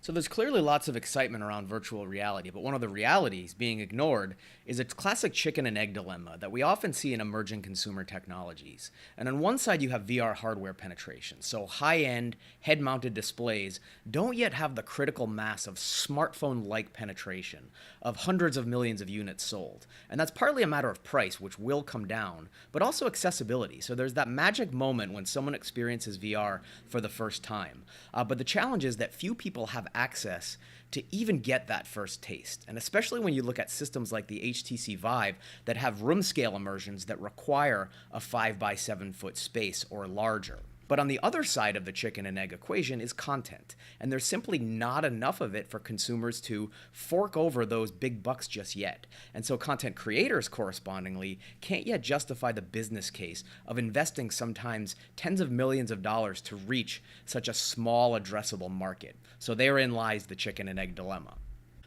So there's clearly lots of excitement around virtual reality, but one of the realities being ignored is its classic chicken and egg dilemma that we often see in emerging consumer technologies. And on one side, you have VR hardware penetration, so high-end, head-mounted displays don't yet have the critical mass of smartphone-like penetration of hundreds of millions of units sold. And that's partly a matter of price, which will come down, but also accessibility. So there's that magic moment when someone experiences VR for the first time. But the challenge is that few people have access to even get that first taste. And especially when you look at systems like the HTC Vive that have room scale immersions that require a 5 by 7 foot space or larger. But on the other side of the chicken and egg equation is content, and there's simply not enough of it for consumers to fork over those big bucks just yet. And so content creators, correspondingly, can't yet justify the business case of investing sometimes tens of millions of dollars to reach such a small addressable market. So therein lies the chicken and egg dilemma.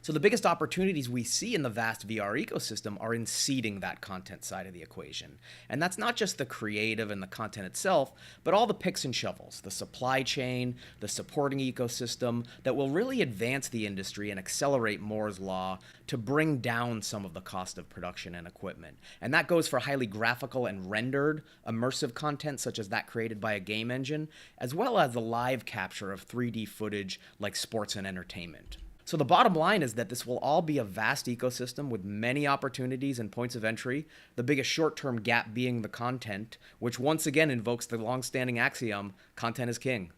So the biggest opportunities we see in the vast VR ecosystem are in seeding that content side of the equation. And that's not just the creative and the content itself, but all the picks and shovels, the supply chain, the supporting ecosystem that will really advance the industry and accelerate Moore's Law to bring down some of the cost of production and equipment. And that goes for highly graphical and rendered immersive content such as that created by a game engine, as well as the live capture of 3D footage like sports and entertainment. So the bottom line is that this will all be a vast ecosystem with many opportunities and points of entry, the biggest short-term gap being the content, which once again invokes the long-standing axiom, content is king.